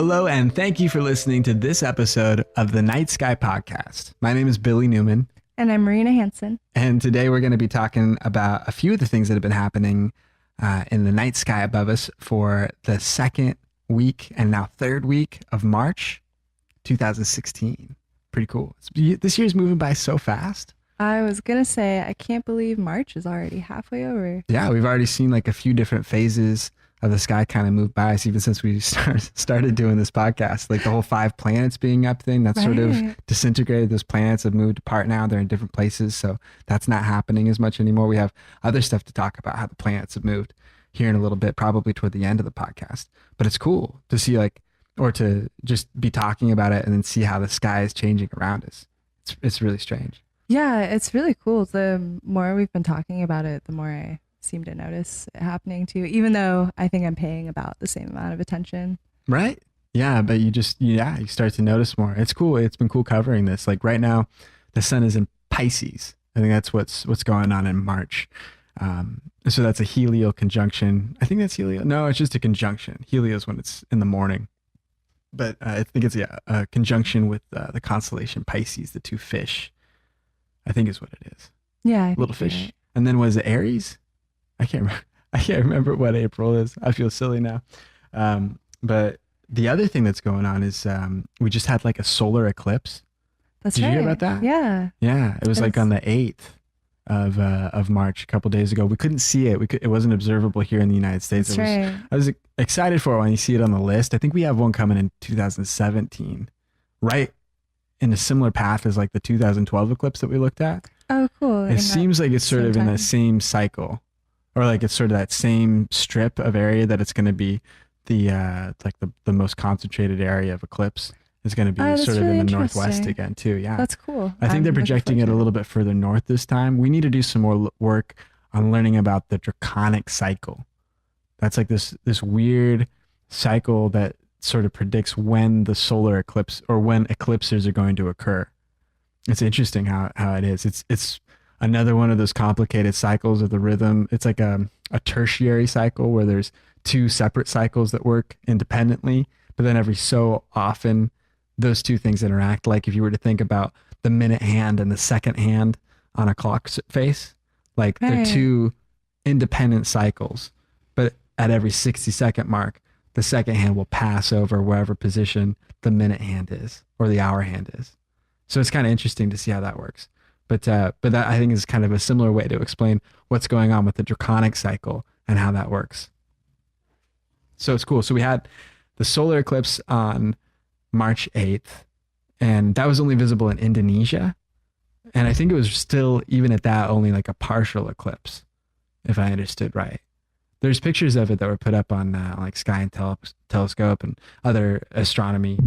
Hello, and thank you for listening to this episode of the Night Sky Podcast. My name is Billy Newman. And I'm Marina Hansen. And today we're going to be talking about a few of the things that have been happening in the night sky above us for the second week and now third week of March 2016. Pretty cool. This year's moving by so fast. I was going to say, I can't believe March is already halfway over. Yeah, we've already seen like a few different phases of the sky kind of move by us even since we started doing this podcast. Like the whole 5 planets being up thing, that's sort of disintegrated. Those planets have moved apart now. They're in different places. So that's not happening as much anymore. We have other stuff to talk about, how the planets have moved here in a little bit, probably toward the end of the podcast. But it's cool to see or to just be talking about it and then see how the sky is changing around us. It's really strange. Yeah, it's really cool. The more we've been talking about it, the more I seem to notice it happening too, even though I think I'm paying about the same amount of attention. Right? Yeah, but you start to notice more. It's cool. It's been cool covering this. Like right now, the sun is in Pisces. I think that's what's going on in March. So that's a helio conjunction. I think that's helio. No, it's just a conjunction. Helio is when it's in the morning. But I think it's a conjunction with the constellation Pisces, the 2 fish. I think is what it is. Yeah, little fish. Right. And then was it Aries? I can't remember what April is. I feel silly now. But the other thing that's going on is we just had like a solar eclipse. Did you hear about that? Yeah. Yeah. It was like on the 8th of March, a couple days ago. We couldn't see it. It wasn't observable here in the United States. I was excited for it when you see it on the list. I think we have one coming in 2017, right in a similar path as like the 2012 eclipse that we looked at. Oh, cool. It seems like it's sort of in the same cycle, or like it's sort of that same strip of area that it's going to be the most concentrated area of eclipse is going to be sort of in the northwest again too. Yeah. That's cool. I think they're projecting it a little bit further north this time. We need to do some more work on learning about the draconic cycle. That's like this weird cycle that sort of predicts when the solar eclipse or when eclipses are going to occur. It's interesting how it is. It's another one of those complicated cycles of the rhythm. It's like a tertiary cycle where there's 2 separate cycles that work independently, but then every so often those 2 things interact. Like if you were to think about the minute hand and the second hand on a clock face, like they're 2 independent cycles, but at every 60-second mark, the second hand will pass over wherever position the minute hand is or the hour hand is. So it's kind of interesting to see how that works. But that I think is kind of a similar way to explain what's going on with the draconic cycle and how that works. So it's cool. So we had the solar eclipse on March 8th, and that was only visible in Indonesia. And I think it was still, even at that, only like a partial eclipse, if I understood right. There's pictures of it that were put up on like Sky and Telescope and other astronomy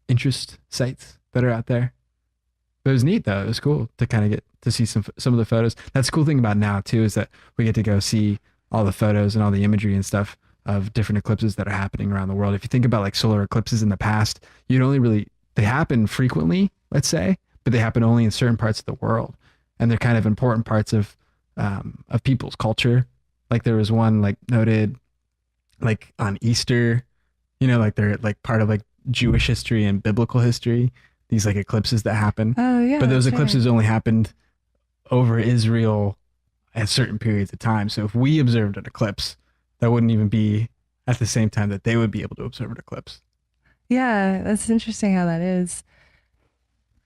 interest sites that are out there. But it was neat though. It was cool to kind of get to see some of the photos. That's the cool thing about now too, is that we get to go see all the photos and all the imagery and stuff of different eclipses that are happening around the world. If you think about like solar eclipses in the past, they happen frequently, let's say, but they happen only in certain parts of the world. And they're kind of important parts of people's culture. Like there was one like noted like on Easter, like they're like part of like Jewish history and biblical history, these like eclipses that happen. Oh yeah. But those eclipses only happened over Israel at certain periods of time. So if we observed an eclipse, that wouldn't even be at the same time that they would be able to observe an eclipse. Yeah, that's interesting how that is.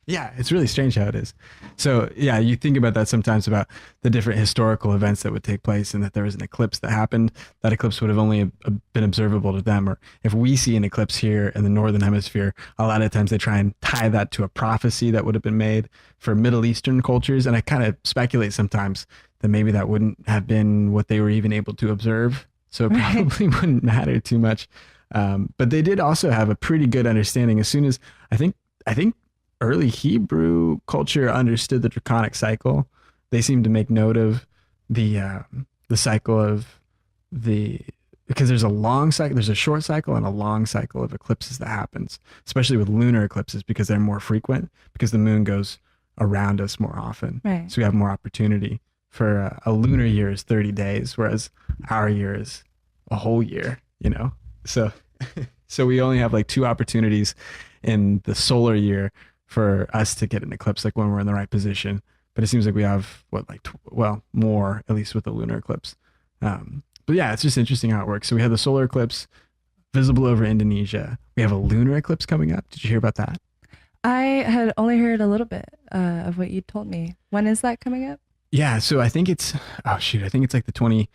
Yeah, it's really strange how it is. So yeah, you think about that sometimes, about the different historical events that would take place, and that there was an eclipse that happened. That eclipse would have only been observable to them. Or if we see an eclipse here in the Northern Hemisphere, a lot of times they try and tie that to a prophecy that would have been made for Middle Eastern cultures. And I kind of speculate sometimes that maybe that wouldn't have been what they were even able to observe. So it probably wouldn't matter too much. But they did also have a pretty good understanding. As soon as I think early Hebrew culture understood the draconic cycle, they seemed to make note of the cycle of because there's a long cycle, there's a short cycle and a long cycle of eclipses that happens, especially with lunar eclipses, because they're more frequent, because the moon goes around us more often. Right. So we have more opportunity. For a lunar year is 30 days, whereas our year is a whole year, So So we only have like two opportunities in the solar year for us to get an eclipse, like when we're in the right position. But it seems like we have what, like, well, more, at least with the lunar eclipse. But yeah, it's just interesting how it works. So we have the solar eclipse visible over Indonesia. We have a lunar eclipse coming up. Did you hear about that? I had only heard a little bit of what you told me. When is that coming up? Yeah. So I think it's, oh shoot, I think it's like the 22nd.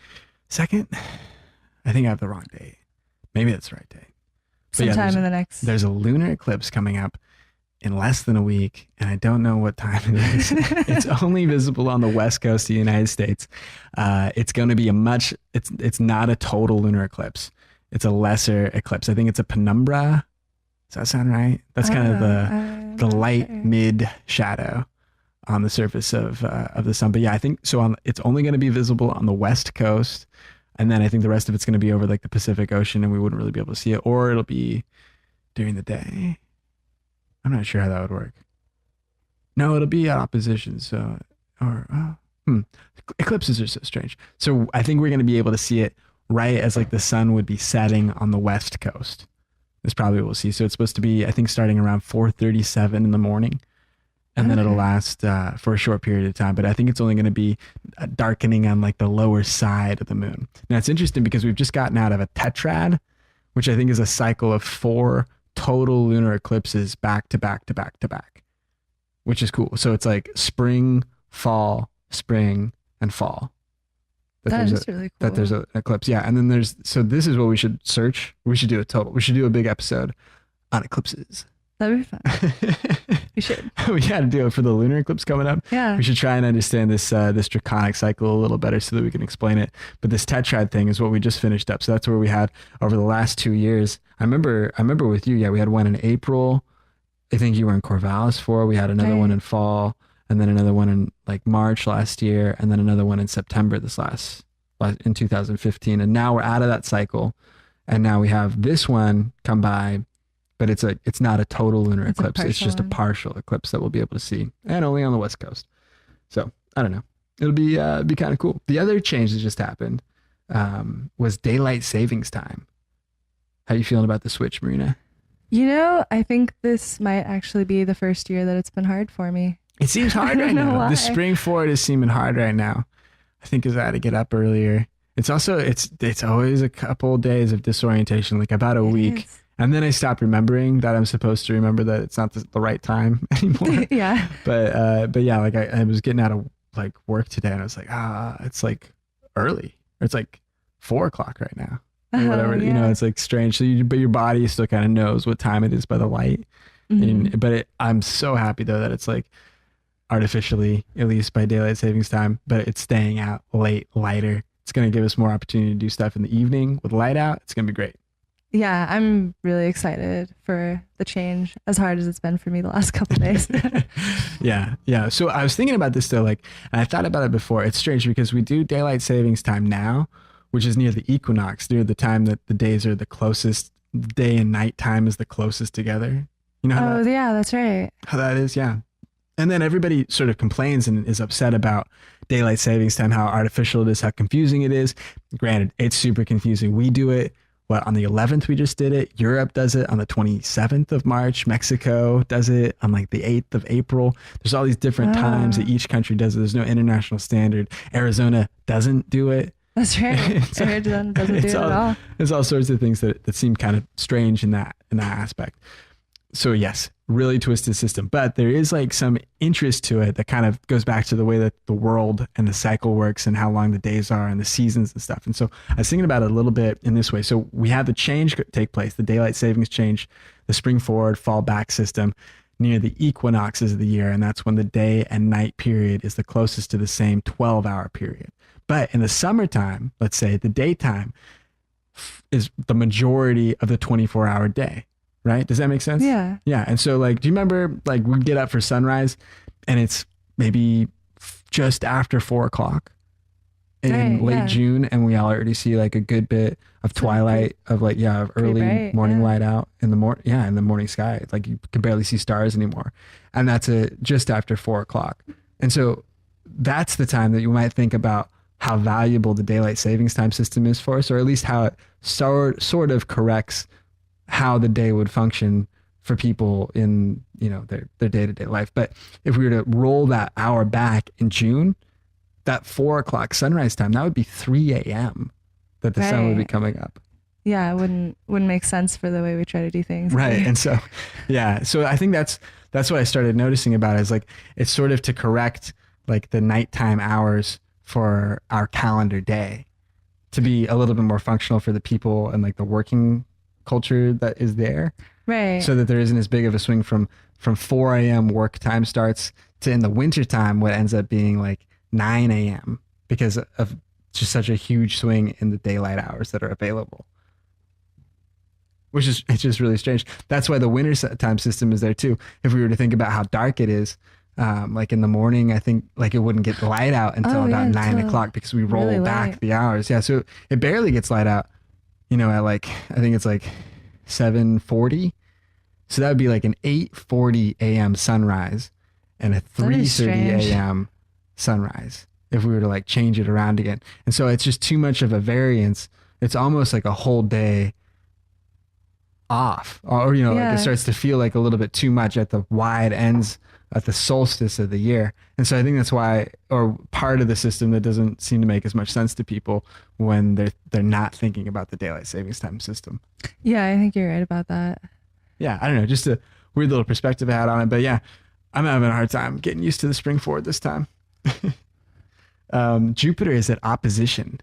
I think I have the wrong date. Maybe that's the right date. But yeah, Sometime in the next. there's a lunar eclipse coming up in less than a week, and I don't know what time it is. It's only visible on the west coast of the United States. It's going to be it's not a total lunar eclipse. It's a lesser eclipse. I think it's a penumbra. Does that sound right? That's kind of the light sure. mid shadow on the surface of the sun. But yeah, I think so. It's only going to be visible on the west coast, and then I think the rest of it's going to be over like the Pacific Ocean, and we wouldn't really be able to see it, or it'll be during the day. I'm not sure how that would work. No, it'll be at opposition. So, eclipses are so strange. So I think we're going to be able to see it right as like the sun would be setting on the west coast. That's probably what we'll see. So it's supposed to be, I think, starting around 4:37 in the morning, and then it'll last for a short period of time. But I think it's only going to be darkening on like the lower side of the moon. Now it's interesting because we've just gotten out of a tetrad, which I think is a cycle of 4 total lunar eclipses back to back to back to back, which is cool. So it's like spring, fall, spring, and fall. That is really cool. That there's an eclipse. Yeah. And then so this is what we should search. We should do we should do a big episode on eclipses. That'd be fun. We should. We got to do it for the lunar eclipse coming up. Yeah. We should try and understand this draconic cycle a little better so that we can explain it. But this tetrad thing is what we just finished up. So that's where we had over the last 2 years. I remember with you. Yeah, we had one in April. I think you were in Corvallis for. We had another one in fall, and then another one in like March last year, and then another one in September in 2015. And now we're out of that cycle, and now we have this one come by. But it's not a total lunar eclipse. It's just a partial eclipse that we'll be able to see, and only on the west coast. So I don't know. It'll be kind of cool. The other change that just happened was daylight savings time. How you feeling about the switch, Marina? I think this might actually be the first year that it's been hard for me. It seems hard right now. Why. The spring forward is seeming hard right now. I think because I had to get up earlier. It's also it's always a couple of days of disorientation, like about a week. And then I stopped remembering that I'm supposed to remember that it's not the right time anymore. Yeah. But yeah, like I was getting out of like work today, and I was like, it's like early, or it's like 4:00 right now, or whatever. Yeah. It's like strange. So but your body still kind of knows what time it is by the light. Mm-hmm. I'm so happy though that it's like artificially, at least by daylight savings time, but it's staying out lighter. It's going to give us more opportunity to do stuff in the evening with light out. It's going to be great. Yeah, I'm really excited for the change, as hard as it's been for me the last couple of days. Yeah. So I was thinking about this though, and I thought about it before. It's strange because we do daylight savings time now, which is near the equinox, near the time that the days are the closest. Day and night time is the closest together. You know how yeah, that's right. how that is? Yeah. And then everybody sort of complains and is upset about daylight savings time, how artificial it is, how confusing it is. Granted, it's super confusing. We do it. On the 11th, we just did it. Europe does it on the 27th of March. Mexico does it on like the 8th of April. There's all these different times that each country does it. There's no international standard. Arizona doesn't do it. That's right. Arizona doesn't do it at all. There's all sorts of things that seem kind of strange in that aspect. So yes, really twisted system, but there is like some interest to it that kind of goes back to the way that the world and the cycle works and how long the days are and the seasons and stuff. And so I was thinking about it a little bit in this way. So we have the change take place, the daylight savings change, the spring forward, fall back system near the equinoxes of the year. And that's when the day and night period is the closest to the same 12-hour period. But in the summertime, let's say the daytime is the majority of the 24-hour day. Right? Does that make sense? Yeah. Yeah. And so like, do you remember like we get up for sunrise and it's maybe just after 4:00 in late June, and we already see like a good bit of twilight of like, of early bright, morning light out in the in the morning sky. Like you can barely see stars anymore. And that's just after 4:00. And so that's the time that you might think about how valuable the daylight savings time system is for us, or at least how it sort of corrects how the day would function for people in, you know, their day-to-day life. But if we were to roll that hour back in June, that 4 o'clock sunrise time, that would be 3 a.m. that the sun would be Right. coming up. Yeah, it wouldn't make sense for the way we try to do things. Right. And so, yeah. So I think that's what I started noticing about it, is like, it's sort of to correct like the nighttime hours for our calendar day to be a little bit more functional for the people and like the working culture that is there, Right. so that there isn't as big of a swing from 4 a.m. work time starts to, in the winter time, what ends up being like 9 a.m. because of just such a huge swing in the daylight hours that are available. Which is, it's just really strange. That's why the winter time system is there too. If we were to think about how dark it is, like in the morning, I think like it wouldn't get light out until about 9 o'clock because we roll really back light. the hours. Yeah, so it barely gets light out, you know, at like, I think it's like 7:40. So that would be like an 8:40 a.m. sunrise and a That is 3:30 strange. a.m. sunrise if we were to like change it around again. And so it's just too much of a variance. It's almost like a whole day off, or you know, like Yeah. it starts to feel like a little bit too much at the wide ends at the solstice of the year. And so I think that's why, or part of the system that doesn't seem to make as much sense to people when they're not thinking about the daylight savings time system. Yeah, I think you're right about that. Yeah, I don't know, just a weird little perspective I had on it. But yeah, I'm having a hard time getting used to the spring forward this time. Jupiter is at opposition.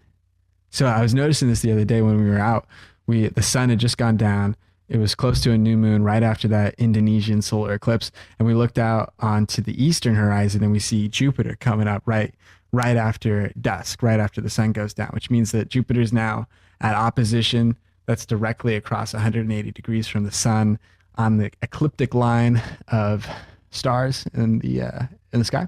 So I was noticing this the other day when we were out. The sun had just gone down. It was close to a new moon right after that Indonesian solar eclipse, and we looked out onto the eastern horizon and we see Jupiter coming up right after dusk, right after the sun goes down, which means that Jupiter's now at opposition. That's directly across 180 degrees from the sun on the ecliptic line of stars in the sky.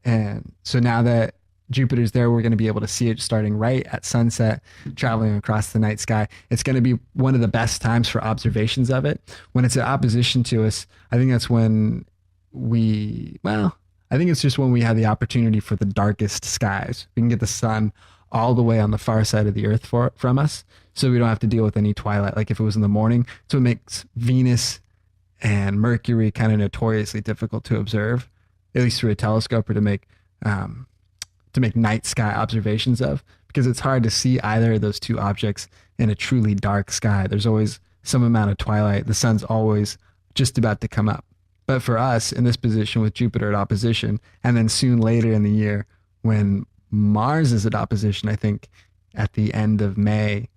And so now that Jupiter's there, we're going to be able to see it starting right at sunset, traveling across the night sky. It's going to be one of the best times for observations of it. When it's in opposition to us, I think that's when I think it's just when we have the opportunity for the darkest skies. We can get the sun all the way on the far side of the earth from us, so we don't have to deal with any twilight like if it was in the morning. So it makes Venus and Mercury kind of notoriously difficult to observe, at least through a telescope, or to make night sky observations of, because it's hard to see either of those two objects in a truly dark sky. There's always some amount of twilight. The sun's always just about to come up. But for us in this position with Jupiter at opposition, and then soon later in the year when Mars is at opposition, I think at the end of May,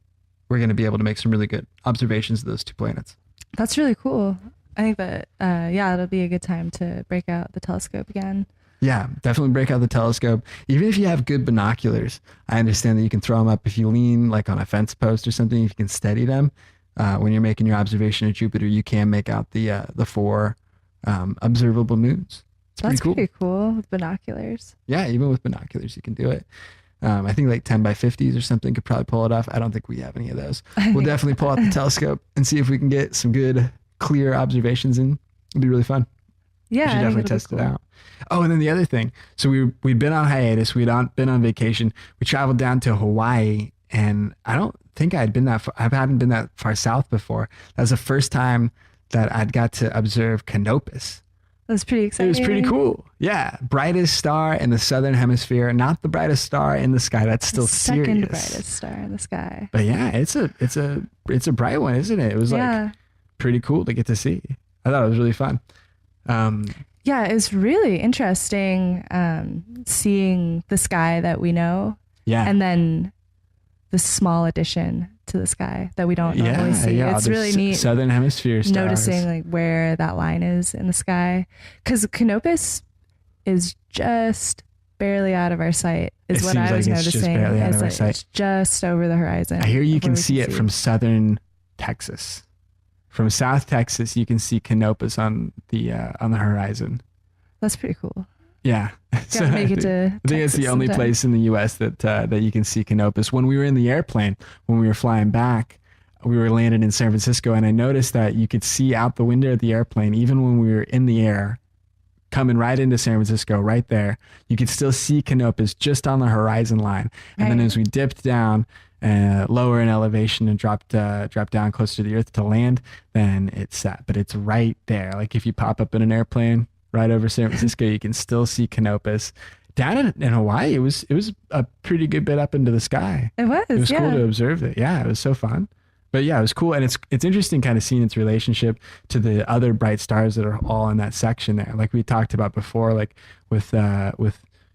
we're going to be able to make some really good observations of those two planets. That's really cool. I think that it'll be a good time to break out the telescope again. Yeah, definitely break out the telescope. Even if you have good binoculars, I understand that you can throw them up if you lean like on a fence post or something. If you can steady them when you're making your observation of Jupiter, you can make out the four observable moons. It's That's pretty cool. with binoculars. Yeah, even with binoculars, you can do it. I think like 10 by 50s or something could probably pull it off. I don't think we have any of those. We'll definitely pull out the telescope and see if we can get some good, clear observations in. It'll be really fun. Yeah, We should definitely test it out. Oh, and then the other thing. So we'd been on hiatus. We'd been on vacation. We traveled down to Hawaii, and I don't think I hadn't been that far south before. That was the first time that I'd got to observe Canopus. That's pretty It exciting. was pretty cool. Yeah, brightest star in the southern hemisphere. Not the brightest star in the sky. That's still The second serious. brightest star in the sky. But yeah, it's a bright one, isn't it? It was like pretty cool to get to see. I thought it was really fun. Yeah, it was really interesting seeing the sky that we know, Yeah. and then the small addition to the sky that we don't normally see. Yeah, It's the really neat Southern hemisphere stars. noticing like where that line is in the sky, because Canopus is just barely out of our sight is It what seems I was like it's just noticing. barely out of our It's sight. It's just over the horizon. I hear you of can where we see it from southern Texas. From South Texas, you can see Canopus on the horizon. That's pretty cool. Yeah. Gotta make it to I think it's Texas the only sometime. place in the U.S. that you can see Canopus. When we were in the airplane, when we were flying back, we were landed in San Francisco, and I noticed that you could see out the window of the airplane, even when we were in the air, coming right into San Francisco, right there, you could still see Canopus just on the horizon line. And then Right. as we dipped down lower in elevation and dropped down closer to the earth to land, then it's set. But it's right there. Like if you pop up in an airplane right over San Francisco, you can still see Canopus. Down in Hawaii, it was a pretty good bit up into the sky. It was Cool to observe it. Yeah, it was so fun. But yeah, it was cool, and it's interesting kind of seeing its relationship to the other bright stars that are all in that section there. Like we talked about before, like with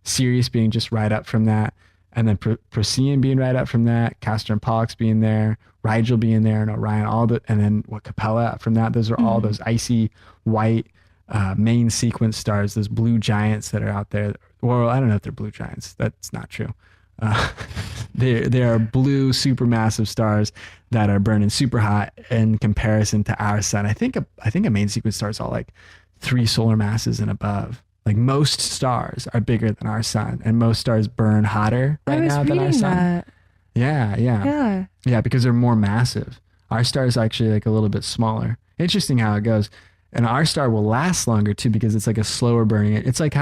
Sirius being just right up from that, and then Procyon being right up from that, Castor and Pollux being there, Rigel being there, and Orion, and then Capella from that. Those are all those icy white main sequence stars, those blue giants that are out there. Well, I don't know if they're blue giants. That's not true. They are blue supermassive stars that are burning super hot in comparison to our sun. I think a main sequence star is all like 3 solar masses and above. Like most stars are bigger than our sun, and most stars burn hotter right now than our sun. That. Yeah, because they're more massive. Our star is actually like a little bit smaller. Interesting how it goes. And our star will last longer too because it's like a slower burning. It's like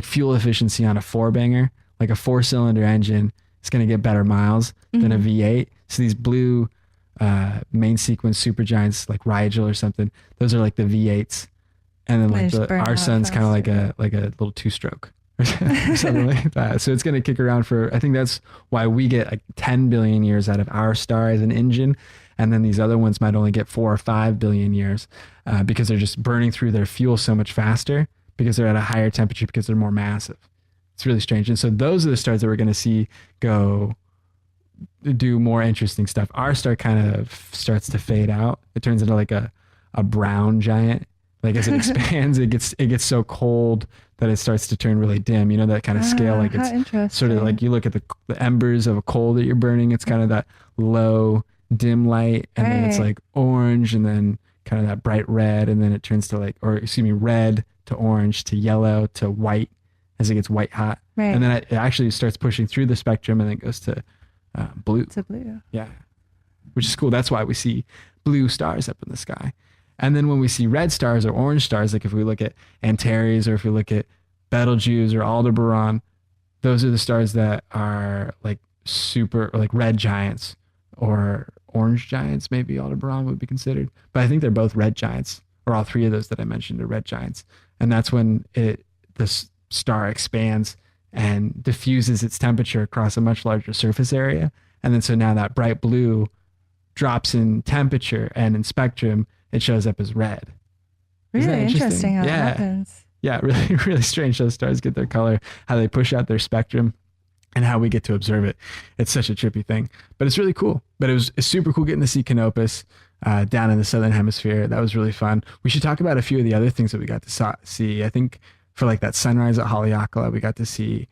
fuel efficiency on a 4-banger. Like a 4-cylinder engine is going to get better miles than a V8. So these blue main sequence supergiants like Rigel or something, those are like the V8s. And then like our sun's kind of like a little 2-stroke or something like that. So it's going to kick around for, I think that's why we get like 10 billion years out of our star as an engine. And then these other ones might only get 4 or 5 billion years because they're just burning through their fuel so much faster because they're at a higher temperature because they're more massive. It's really strange. And so those are the stars that we're going to see go do more interesting stuff. Our star kind of starts to fade out. It turns into like a brown giant. Like as it expands, it gets so cold that it starts to turn really dim. You know, that kind of scale. Like it's sort of like you look at the embers of a coal that you're burning. It's kind of that low, dim light. And then it's like orange and then kind of that bright red. And then it turns to red to orange to yellow to white as it gets white hot. Right. And then it actually starts pushing through the spectrum and then goes to blue. To blue. Yeah. Which is cool. That's why we see blue stars up in the sky. And then when we see red stars or orange stars, like if we look at Antares or if we look at Betelgeuse or Aldebaran, those are the stars that are like super, or like red giants or orange giants, maybe Aldebaran would be considered. But I think they're both red giants, or all 3 of those that I mentioned are red giants. And that's when this star expands and diffuses its temperature across a much larger surface area. And then so now that bright blue drops in temperature and in spectrum, it shows up as red. Really interesting how that happens. Yeah, really, really strange how stars get their color, how they push out their spectrum, and how we get to observe it. It's such a trippy thing, but it's really cool. But it's super cool getting to see Canopus down in the southern hemisphere. That was really fun. We should talk about a few of the other things that we got to see. I think for like that sunrise at Haleakala, we got to see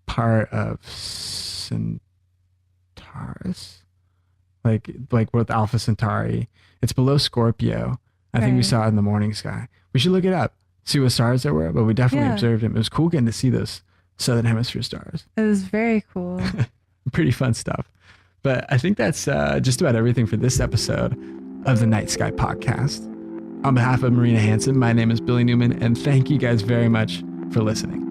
part of Centaurus, like with Alpha Centauri. It's below Scorpio. I think we saw it in the morning sky. We should look it up, see what stars there were, but we definitely observed them. It was cool getting to see those southern hemisphere stars. It was very cool. Pretty fun stuff. But I think that's just about everything for this episode of the Night Sky Podcast. On behalf of Marina Hanson, my name is Billy Newman, and thank you guys very much for listening.